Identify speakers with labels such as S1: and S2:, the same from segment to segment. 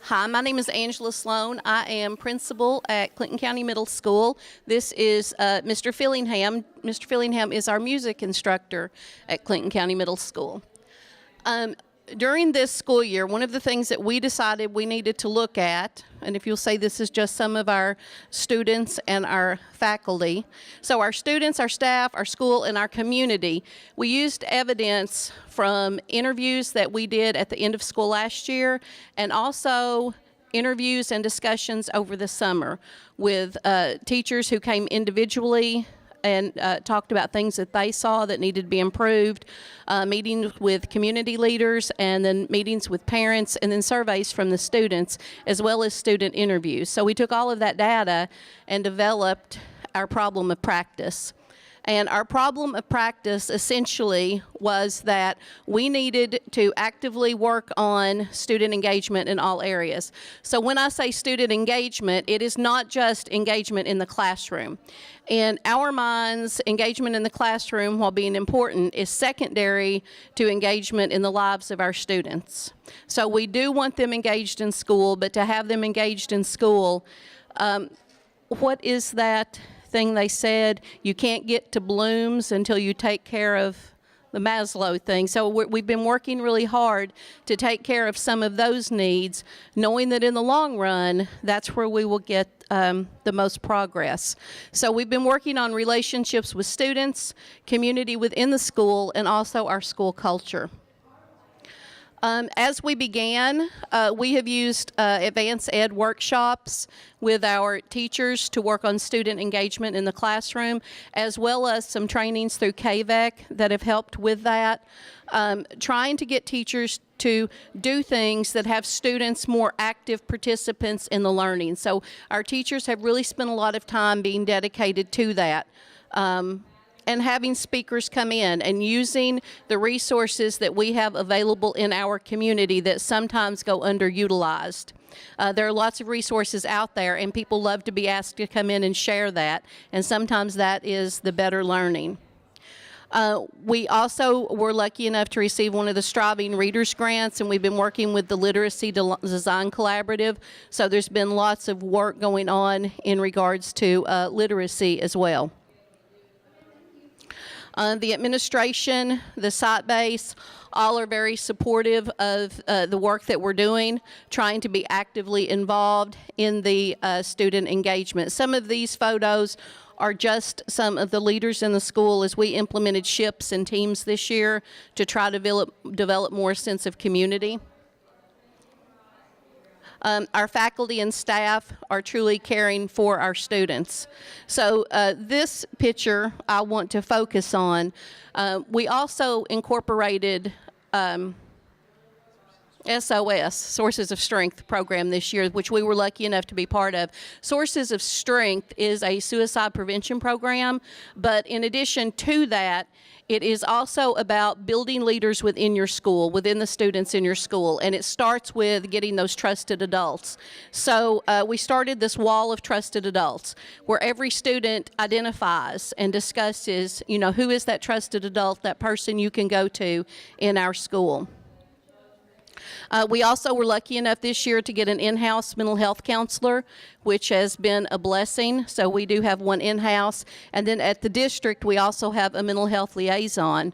S1: Hi, my name is Angela Sloan. I am principal at Clinton County Middle School. This is Mr. Fillingham. Mr. Fillingham is our music instructor at Clinton County Middle School. During this school year, one of the things that we decided we needed to look at, and if you'll say this is just some of our students and our faculty, so our students, our staff, our school, and our community, we used evidence from interviews that we did at the end of school last year, and also interviews and discussions over the summer with teachers who came individually and talked about things that they saw that needed to be improved, meetings with community leaders, and then meetings with parents, and then surveys from the students, as well as student interviews. So we took all of that data and developed our problem of practice. And our problem of practice essentially was that we needed to actively work on student engagement in all areas. So when I say student engagement, it is not just engagement in the classroom. In our minds, engagement in the classroom, while being important, is secondary to engagement in the lives of our students. So we do want them engaged in school, but to have them engaged in school, what is that thing they said? You can't get to blooms until you take care of the Maslow thing. So we've been working really hard to take care of some of those needs, knowing that in the long run, that's where we will get the most progress. So we've been working on relationships with students, community within the school, and also our school culture. As we began, we have used advanced ed workshops with our teachers to work on student engagement in the classroom, as well as some trainings through KVEC that have helped with that. Trying to get teachers to do things that have students more active participants in the learning. So our teachers have really spent a lot of time being dedicated to that. And having speakers come in and using the resources that we have available in our community that sometimes go underutilized. There are lots of resources out there, and people love to be asked to come in and share that, and sometimes that is the better learning. We also were lucky enough to receive one of the Striving Readers grants, and we've been working with the Literacy Design Collaborative, so there's been lots of work going on in regards to literacy as well. The administration, the site base, all are very supportive of the work that we're doing, trying to be actively involved in the student engagement. Some of these photos are just some of the leaders in the school as we implemented SHIPs and teams this year to try to develop more sense of community. Our faculty and staff are truly caring for our students. So this picture I want to focus on. We also incorporated SOS, Sources of Strength program this year, which we were lucky enough to be part of. Sources of Strength is a suicide prevention program, but in addition to that, it is also about building leaders within your school, within the students in your school, and it starts with getting those trusted adults. So we started this wall of trusted adults where every student identifies and discusses, you know, who is that trusted adult, that person you can go to in our school. We also were lucky enough this year to get an in-house mental health counselor, which has been a blessing. So we do have one in-house. And then at the district, we also have a mental health liaison,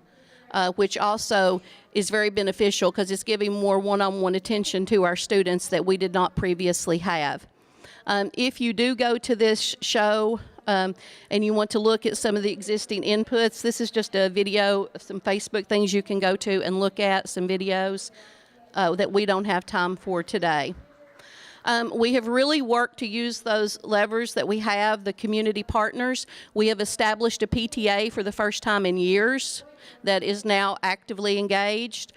S1: which also is very beneficial because it's giving more one-on-one attention to our students that we did not previously have. If you do go to this show, and you want to look at some of the existing inputs, this is just a video of some Facebook things you can go to and look at, some videos that we don't have time for today. We have really worked to use those levers that we have, the community partners. We have established a PTA for the first time in years that is now actively engaged,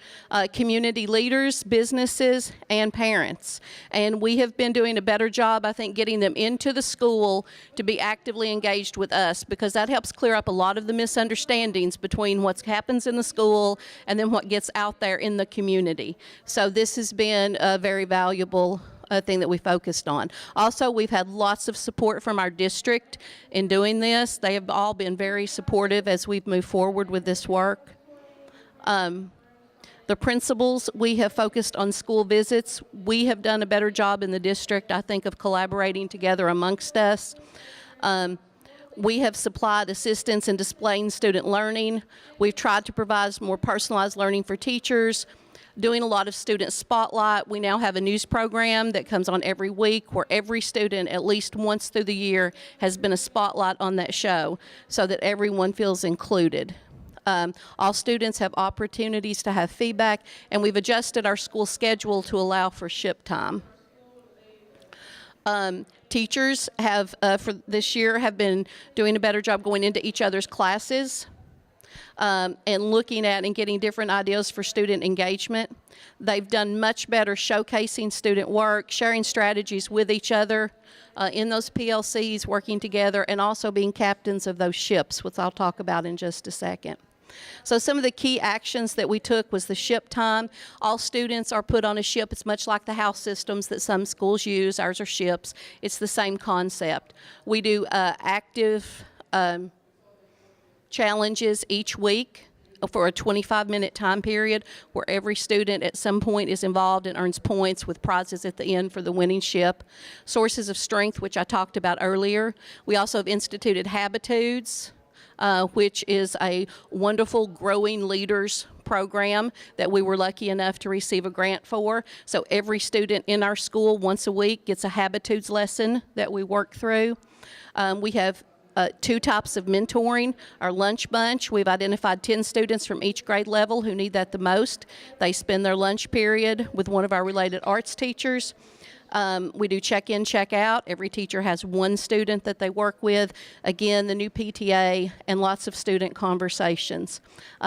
S1: community leaders, businesses, and parents. And we have been doing a better job, I think, getting them into the school to be actively engaged with us, because that helps clear up a lot of the misunderstandings between what happens in the school and then what gets out there in the community. So this has been a very valuable thing that we focused on. Also, we've had lots of support from our district in doing this. They have all been very supportive as we've moved forward with this work. The principals, we have focused on school visits. We have done a better job in the district, I think, of collaborating together amongst us. We have supplied assistance in displaying student learning. We've tried to provide more personalized learning for teachers, doing a lot of student spotlight. We now have a news program that comes on every week where every student at least once through the year has been a spotlight on that show so that everyone feels included. All students have opportunities to have feedback, and we've adjusted our school schedule to allow for ship time. Teachers have, for this year, have been doing a better job going into each other's classes and looking at and getting different ideas for student engagement. They've done much better showcasing student work, sharing strategies with each other in those PLCs, working together, and also being captains of those ships, which I'll talk about in just a second. So some of the key actions that we took was the ship time. All students are put on a ship. It's much like the house systems that some schools use. Ours are ships. It's the same concept. We do active challenges each week for a 25-minute time period where every student at some point is involved and earns points with prizes at the end for the winning ship. Sources of strength, which I talked about earlier. We also have instituted Habitudes, which is a wonderful growing leaders program that we were lucky enough to receive a grant for. So every student in our school once a week gets a Habitudes lesson that we work through. We have two types of mentoring. Our lunch bunch, we've identified 10 students from each grade level who need that the most. They spend their lunch period with one of our related arts teachers. We do check-in, check-out. Every teacher has one student that they work with. Again, the new PTA and lots of student conversations.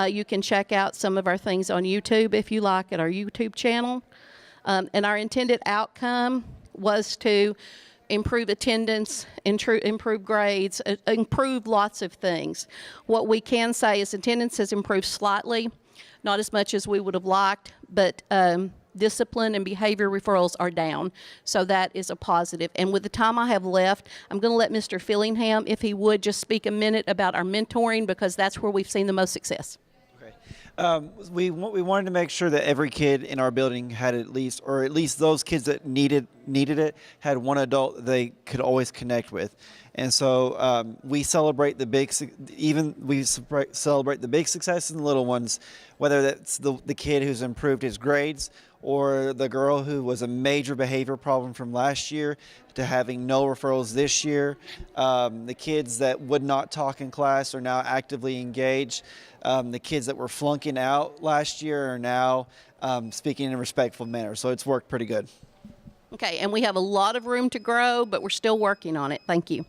S1: You can check out some of our things on YouTube if you like at our YouTube channel. And our intended outcome was to improve attendance, improve grades, improve lots of things. What we can say is attendance has improved slightly, not as much as we would have liked, but discipline and behavior referrals are down, so that is a positive. And with the time I have left, I'm going to let Mr. Fillingham, if he would, just speak a minute about our mentoring, because that's where we've seen the most success.
S2: Okay. We wanted to make sure that every kid in our building had at least those kids that needed it, had one adult they could always connect with. And so we celebrate the big successes and the little ones, whether that's the kid who's improved his grades or the girl who was a major behavior problem from last year to having no referrals this year. The kids that would not talk in class are now actively engaged. The kids that were flunking out last year are now speaking in a respectful manner. So it's worked pretty good.
S1: Okay, and we have a lot of room to grow, but we're still working on it. Thank you.